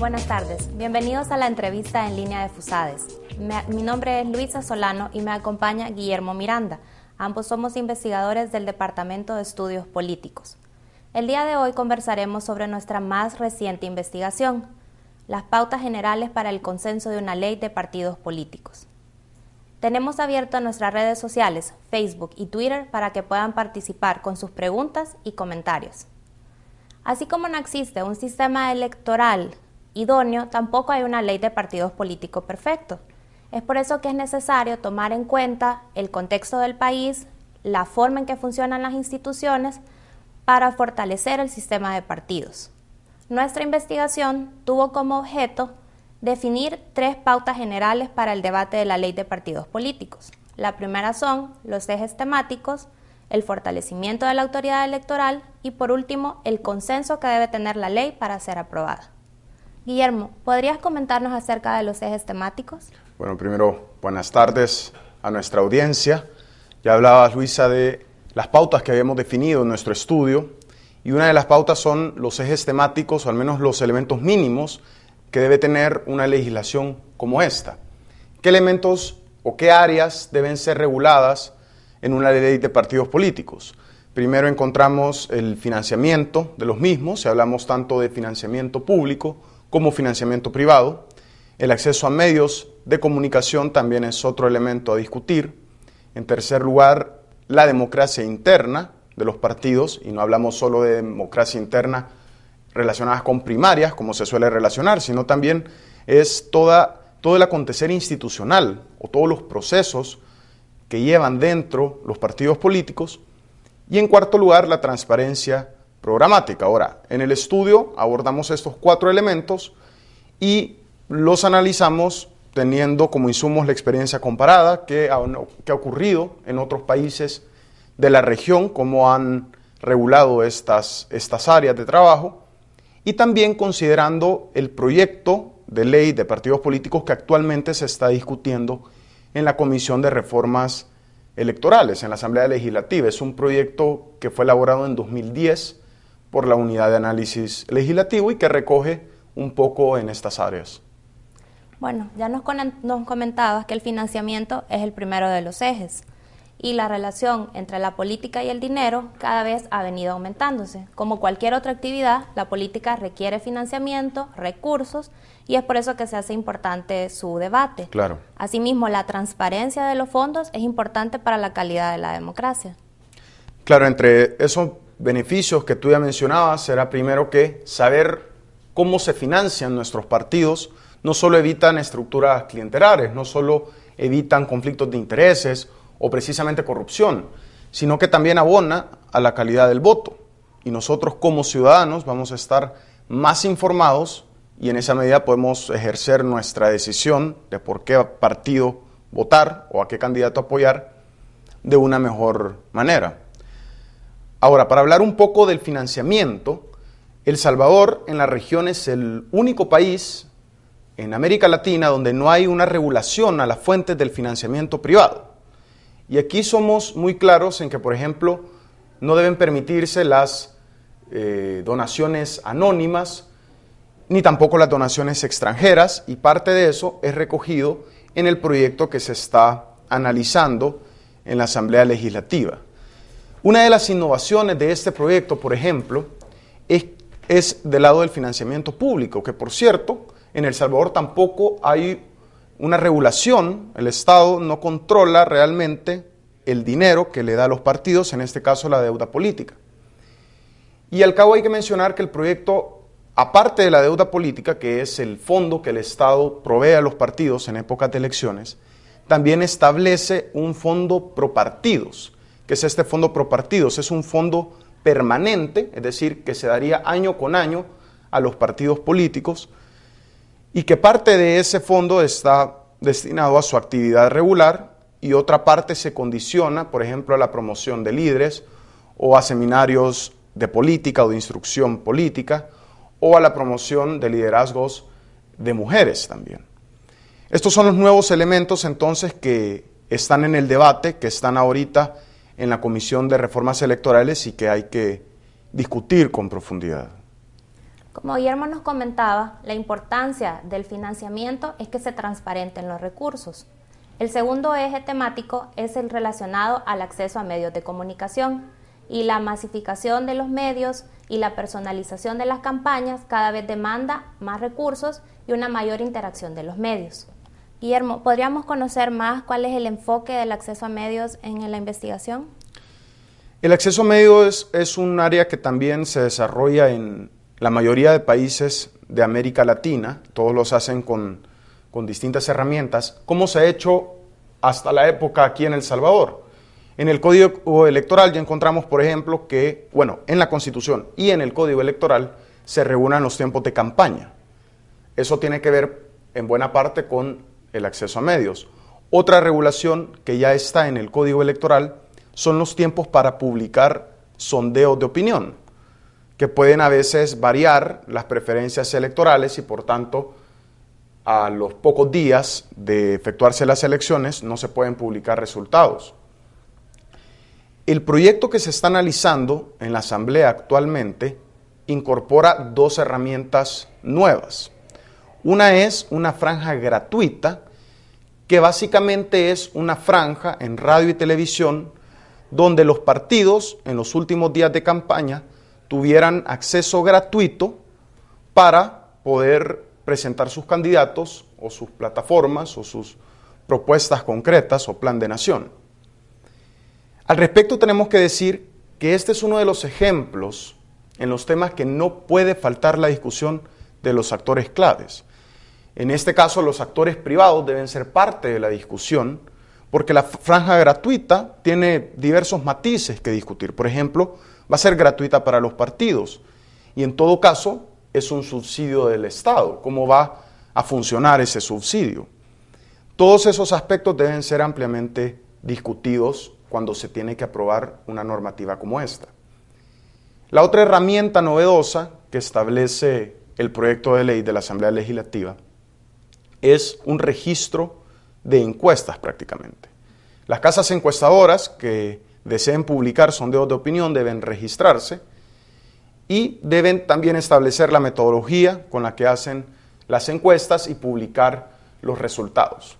Buenas tardes, bienvenidos a la entrevista en línea de FUSADES. Mi nombre es Luisa Solano y me acompaña Guillermo Miranda. Ambos somos investigadores del Departamento de Estudios Políticos. El día de hoy conversaremos sobre nuestra más reciente investigación, las pautas generales para el consenso de una ley de partidos políticos. Tenemos abierto nuestras redes sociales, Facebook y Twitter, para que puedan participar con sus preguntas y comentarios. Así como no existe un sistema electoral idóneo, tampoco hay una ley de partidos políticos perfecto. Es por eso que es necesario tomar en cuenta el contexto del país, la forma en que funcionan las instituciones, para fortalecer el sistema de partidos. Nuestra investigación tuvo como objeto definir 3 pautas generales para el debate de la ley de partidos políticos. La primera son los ejes temáticos, el fortalecimiento de la autoridad electoral y, por último, el consenso que debe tener la ley para ser aprobada. Guillermo, ¿podrías comentarnos acerca de los ejes temáticos? Bueno, primero, buenas tardes a nuestra audiencia. Ya hablaba Luisa de las pautas que habíamos definido en nuestro estudio, y una de las pautas son los ejes temáticos, o al menos los elementos mínimos que debe tener una legislación como esta. ¿Qué elementos o qué áreas deben ser reguladas en una ley de partidos políticos? Primero encontramos el financiamiento de los mismos, si hablamos tanto de financiamiento público como financiamiento privado. El acceso a medios de comunicación también es otro elemento a discutir. En tercer lugar, la democracia interna de los partidos, y no hablamos solo de democracia interna relacionadas con primarias, como se suele relacionar, sino también es todo el acontecer institucional o todos los procesos que llevan dentro los partidos políticos. Y en cuarto lugar, la transparencia programática. Ahora, en el estudio abordamos estos 4 elementos y los analizamos teniendo como insumos la experiencia comparada que ha ocurrido en otros países de la región, cómo han regulado estas áreas de trabajo, y también considerando el proyecto de ley de partidos políticos que actualmente se está discutiendo en la Comisión de Reformas Electorales, en la Asamblea Legislativa. Es un proyecto que fue elaborado en 2010 por la Unidad de Análisis Legislativo y que recoge un poco en estas áreas. Bueno, ya nos comentabas que el financiamiento es el primero de los ejes y la relación entre la política y el dinero cada vez ha venido aumentándose. Como cualquier otra actividad, la política requiere financiamiento, recursos, y es por eso que se hace importante su debate. Claro. Asimismo, la transparencia de los fondos es importante para la calidad de la democracia. Claro, entre esos beneficios que tú ya mencionabas, será primero que saber cómo se financian nuestros partidos. No solo evitan estructuras clientelares, no solo evitan conflictos de intereses o precisamente corrupción, sino que también abona a la calidad del voto. Y nosotros como ciudadanos vamos a estar más informados y en esa medida podemos ejercer nuestra decisión de por qué partido votar o a qué candidato apoyar de una mejor manera. Ahora, para hablar un poco del financiamiento, El Salvador en la región es el único país en América Latina donde no hay una regulación a las fuentes del financiamiento privado. Y aquí somos muy claros en que, por ejemplo, no deben permitirse las donaciones anónimas, ni tampoco las donaciones extranjeras, y parte de eso es recogido en el proyecto que se está analizando en la Asamblea Legislativa. Una de las innovaciones de este proyecto, por ejemplo, es del lado del financiamiento público, que por cierto, en El Salvador tampoco hay una regulación. El Estado no controla realmente el dinero que le da a los partidos, en este caso la deuda política. Y al cabo hay que mencionar que el proyecto, aparte de la deuda política, que es el fondo que el Estado provee a los partidos en épocas de elecciones, también establece un fondo pro partidos. ¿Qué es este fondo pro partidos? Es un fondo permanente, es decir, que se daría año con año a los partidos políticos, y que parte de ese fondo está destinado a su actividad regular y otra parte se condiciona, por ejemplo, a la promoción de líderes o a seminarios de política o de instrucción política o a la promoción de liderazgos de mujeres también. Estos son los nuevos elementos entonces que están en el debate, que están ahorita en la Comisión de Reformas Electorales y que hay que discutir con profundidad. Como Guillermo nos comentaba, la importancia del financiamiento es que se transparenten los recursos. El segundo eje temático es el relacionado al acceso a medios de comunicación y la masificación de los medios y la personalización de las campañas cada vez demanda más recursos y una mayor interacción de los medios. Guillermo, ¿podríamos conocer más cuál es el enfoque del acceso a medios en la investigación? El acceso a medios es un área que también se desarrolla en la mayoría de países de América Latina. Todos los hacen con distintas herramientas. ¿Cómo se ha hecho hasta la época aquí en El Salvador? En el Código Electoral ya encontramos, por ejemplo, que, en la Constitución y en el Código Electoral se regulan los tiempos de campaña. Eso tiene que ver en buena parte con el acceso a medios. Otra regulación que ya está en el Código Electoral son los tiempos para publicar sondeos de opinión, que pueden a veces variar las preferencias electorales y por tanto a los pocos días de efectuarse las elecciones no se pueden publicar resultados. El proyecto que se está analizando en la Asamblea actualmente incorpora dos herramientas nuevas. Una es una franja gratuita, que básicamente es una franja en radio y televisión donde los partidos en los últimos días de campaña tuvieran acceso gratuito para poder presentar sus candidatos o sus plataformas o sus propuestas concretas o plan de nación. Al respecto tenemos que decir que este es uno de los ejemplos en los temas que no puede faltar la discusión de los actores claves. En este caso, los actores privados deben ser parte de la discusión porque la franja gratuita tiene diversos matices que discutir. Por ejemplo, va a ser gratuita para los partidos y en todo caso es un subsidio del Estado. ¿Cómo va a funcionar ese subsidio? Todos esos aspectos deben ser ampliamente discutidos cuando se tiene que aprobar una normativa como esta. La otra herramienta novedosa que establece el proyecto de ley de la Asamblea Legislativa es un registro de encuestas prácticamente. Las casas encuestadoras que deseen publicar sondeos de opinión deben registrarse y deben también establecer la metodología con la que hacen las encuestas y publicar los resultados.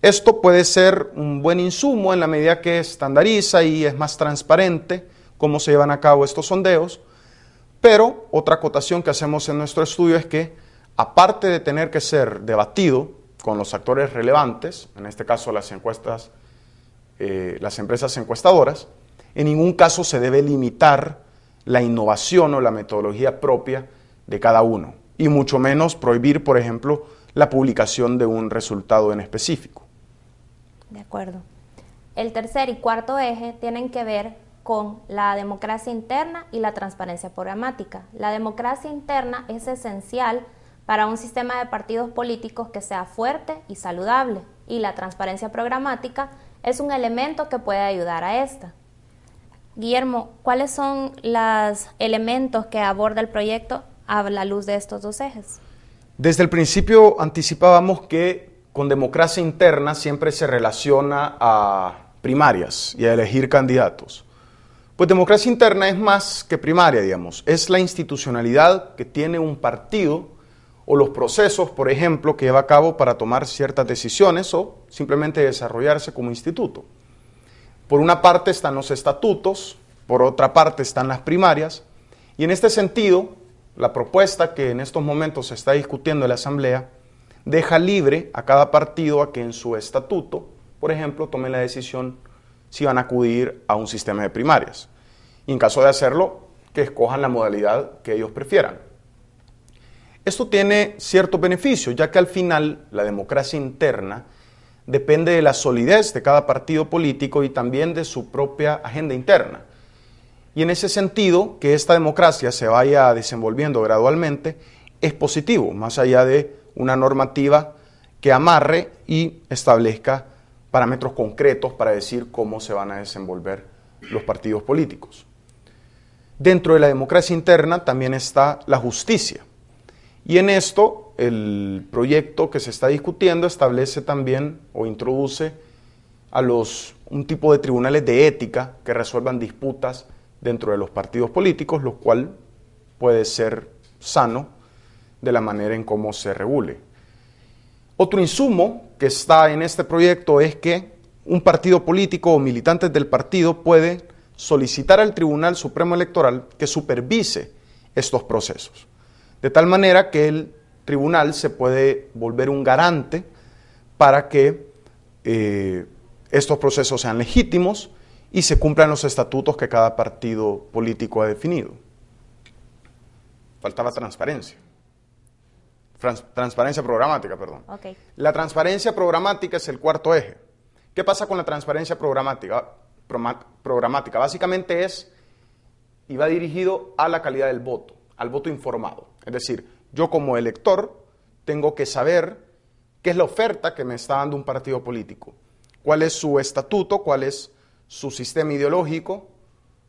Esto puede ser un buen insumo en la medida que estandariza y es más transparente cómo se llevan a cabo estos sondeos, pero otra acotación que hacemos en nuestro estudio es que aparte de tener que ser debatido con los actores relevantes, en este caso las empresas encuestadoras, en ningún caso se debe limitar la innovación o la metodología propia de cada uno, y mucho menos prohibir, por ejemplo, la publicación de un resultado en específico. De acuerdo. El tercer y cuarto eje tienen que ver con la democracia interna y la transparencia programática. La democracia interna es esencial para un sistema de partidos políticos que sea fuerte y saludable, y la transparencia programática es un elemento que puede ayudar a esta. Guillermo, ¿cuáles son los elementos que aborda el proyecto a la luz de estos dos ejes? Desde el principio anticipábamos que con democracia interna siempre se relaciona a primarias y a elegir candidatos. Pues democracia interna es más que primaria, digamos, es la institucionalidad que tiene un partido o los procesos, por ejemplo, que lleva a cabo para tomar ciertas decisiones o simplemente desarrollarse como instituto. Por una parte están los estatutos, por otra parte están las primarias, y en este sentido, la propuesta que en estos momentos se está discutiendo en la Asamblea deja libre a cada partido a que en su estatuto, por ejemplo, tome la decisión si van a acudir a un sistema de primarias. Y en caso de hacerlo, que escojan la modalidad que ellos prefieran. Esto tiene ciertos beneficios, ya que al final la democracia interna depende de la solidez de cada partido político y también de su propia agenda interna. Y en ese sentido, que esta democracia se vaya desenvolviendo gradualmente es positivo, más allá de una normativa que amarre y establezca parámetros concretos para decir cómo se van a desenvolver los partidos políticos. Dentro de la democracia interna también está la justicia. Y en esto, el proyecto que se está discutiendo establece también o introduce un tipo de tribunales de ética que resuelvan disputas dentro de los partidos políticos, lo cual puede ser sano de la manera en cómo se regule. Otro insumo que está en este proyecto es que un partido político o militantes del partido pueden solicitar al Tribunal Supremo Electoral que supervise estos procesos, de tal manera que el tribunal se puede volver un garante para que estos procesos sean legítimos y se cumplan los estatutos que cada partido político ha definido. Faltaba transparencia. Transparencia programática, perdón. Okay. La transparencia programática es el cuarto eje. ¿Qué pasa con la transparencia programática? Básicamente y va dirigido a la calidad del voto, al voto informado. Es decir, yo como elector tengo que saber qué es la oferta que me está dando un partido político, cuál es su estatuto, cuál es su sistema ideológico,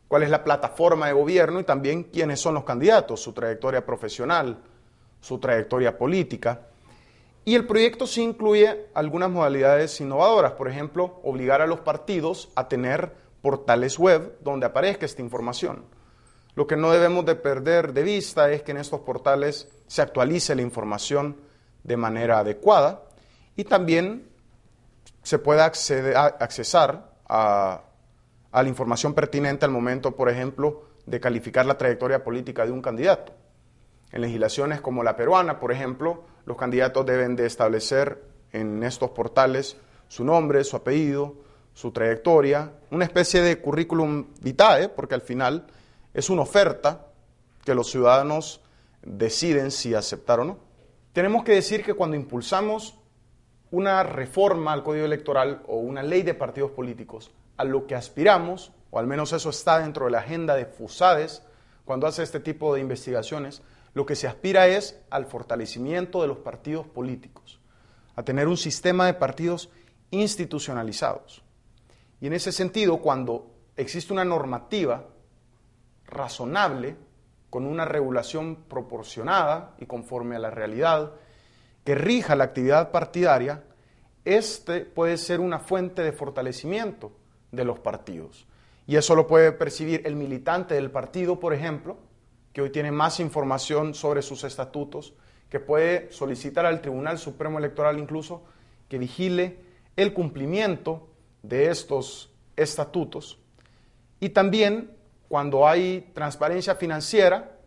cuál es la plataforma de gobierno y también quiénes son los candidatos, su trayectoria profesional, su trayectoria política. Y el proyecto sí incluye algunas modalidades innovadoras, por ejemplo, obligar a los partidos a tener portales web donde aparezca esta información. Lo que no debemos de perder de vista es que en estos portales se actualice la información de manera adecuada y también se pueda accesar a la información pertinente al momento, por ejemplo, de calificar la trayectoria política de un candidato. En legislaciones como la peruana, por ejemplo, los candidatos deben de establecer en estos portales su nombre, su apellido, su trayectoria, una especie de currículum vitae, porque al final es una oferta que los ciudadanos deciden si aceptar o no. Tenemos que decir que cuando impulsamos una reforma al Código Electoral o una ley de partidos políticos, a lo que aspiramos, o al menos eso está dentro de la agenda de FUSADES, cuando hace este tipo de investigaciones, lo que se aspira es al fortalecimiento de los partidos políticos, a tener un sistema de partidos institucionalizados. Y en ese sentido, cuando existe una normativa razonable, con una regulación proporcionada y conforme a la realidad, que rija la actividad partidaria, este puede ser una fuente de fortalecimiento de los partidos. Y eso lo puede percibir el militante del partido, por ejemplo, que hoy tiene más información sobre sus estatutos, que puede solicitar al Tribunal Supremo Electoral incluso que vigile el cumplimiento de estos estatutos. Y también, cuando hay transparencia financiera,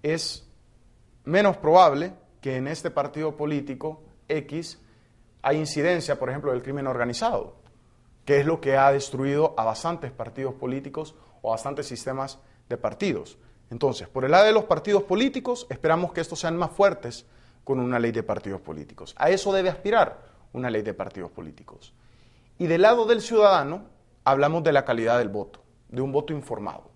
es menos probable que en este partido político X hay incidencia, por ejemplo, del crimen organizado, que es lo que ha destruido a bastantes partidos políticos o a bastantes sistemas de partidos. Entonces, por el lado de los partidos políticos, esperamos que estos sean más fuertes con una ley de partidos políticos. A eso debe aspirar una ley de partidos políticos. Y del lado del ciudadano, hablamos de la calidad del voto, de un voto informado.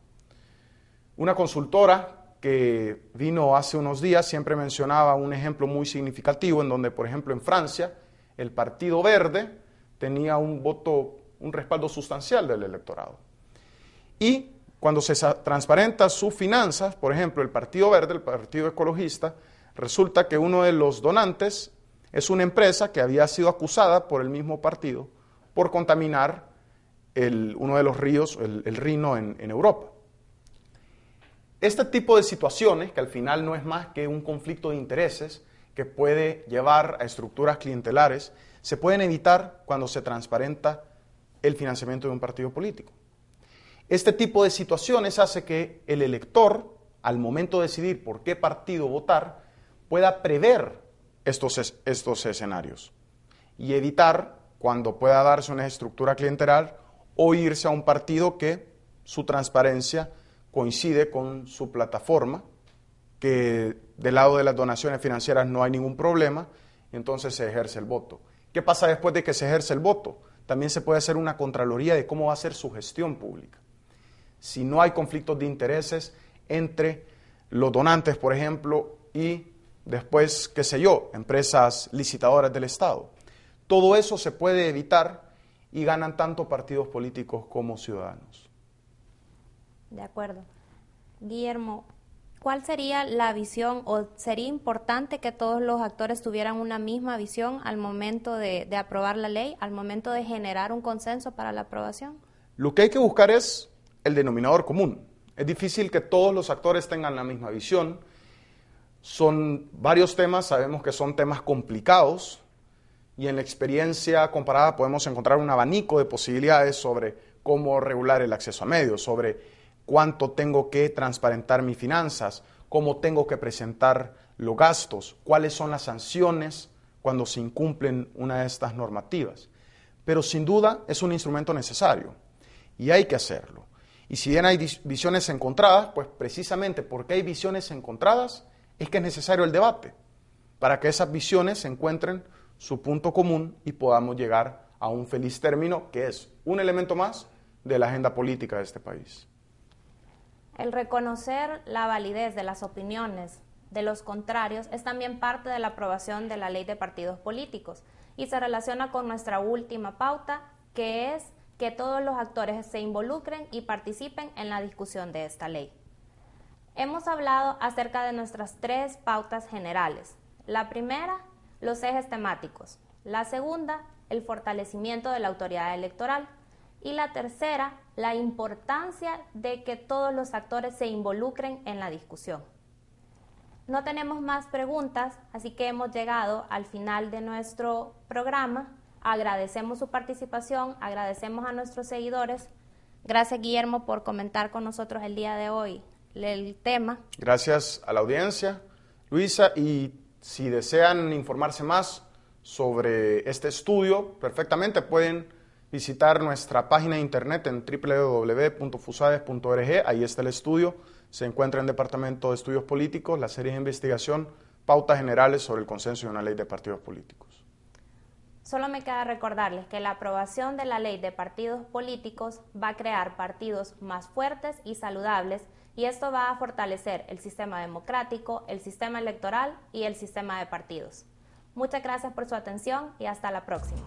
Una consultora que vino hace unos días siempre mencionaba un ejemplo muy significativo en donde, por ejemplo, en Francia, el Partido Verde tenía un respaldo sustancial del electorado. Y cuando se transparenta sus finanzas, por ejemplo, el Partido Verde, el Partido Ecologista, resulta que uno de los donantes es una empresa que había sido acusada por el mismo partido por contaminar uno de los ríos, el Rino en Europa. Este tipo de situaciones, que al final no es más que un conflicto de intereses que puede llevar a estructuras clientelares, se pueden evitar cuando se transparenta el financiamiento de un partido político. Este tipo de situaciones hace que el elector, al momento de decidir por qué partido votar, pueda prever estos escenarios y evitar, cuando pueda darse una estructura clientelar, o irse a un partido que su transparencia coincide con su plataforma, que del lado de las donaciones financieras no hay ningún problema, y entonces se ejerce el voto. ¿Qué pasa después de que se ejerce el voto? También se puede hacer una contraloría de cómo va a ser su gestión pública. Si no hay conflictos de intereses entre los donantes, por ejemplo, y después, qué sé yo, empresas licitadoras del Estado. Todo eso se puede evitar y ganan tanto partidos políticos como ciudadanos. De acuerdo. Guillermo, ¿cuál sería la visión o sería importante que todos los actores tuvieran una misma visión al momento de aprobar la ley, al momento de generar un consenso para la aprobación? Lo que hay que buscar es el denominador común. Es difícil que todos los actores tengan la misma visión. Son varios temas, sabemos que son temas complicados y en la experiencia comparada podemos encontrar un abanico de posibilidades sobre cómo regular el acceso a medios, sobre cuánto tengo que transparentar mis finanzas, cómo tengo que presentar los gastos, cuáles son las sanciones cuando se incumplen una de estas normativas. Pero sin duda es un instrumento necesario y hay que hacerlo. Y si bien hay visiones encontradas, pues precisamente porque hay visiones encontradas es que es necesario el debate para que esas visiones encuentren su punto común y podamos llegar a un feliz término que es un elemento más de la agenda política de este país. El reconocer la validez de las opiniones de los contrarios es también parte de la aprobación de la Ley de Partidos Políticos y se relaciona con nuestra última pauta, que es que todos los actores se involucren y participen en la discusión de esta ley. Hemos hablado acerca de nuestras 3 pautas generales. La primera, los ejes temáticos. La segunda, el fortalecimiento de la autoridad electoral. Y la tercera, la importancia de que todos los actores se involucren en la discusión. No tenemos más preguntas, así que hemos llegado al final de nuestro programa. Agradecemos su participación, agradecemos a nuestros seguidores. Gracias, Guillermo, por comentar con nosotros el día de hoy el tema. Gracias a la audiencia, Luisa, y si desean informarse más sobre este estudio, perfectamente pueden visitar nuestra página de internet en www.fusades.org. Ahí está el estudio. Se encuentra en el Departamento de Estudios Políticos, la serie de investigación, pautas generales sobre el consenso de una ley de partidos políticos. Solo me queda recordarles que la aprobación de la ley de partidos políticos va a crear partidos más fuertes y saludables, y esto va a fortalecer el sistema democrático, el sistema electoral y el sistema de partidos. Muchas gracias por su atención y hasta la próxima.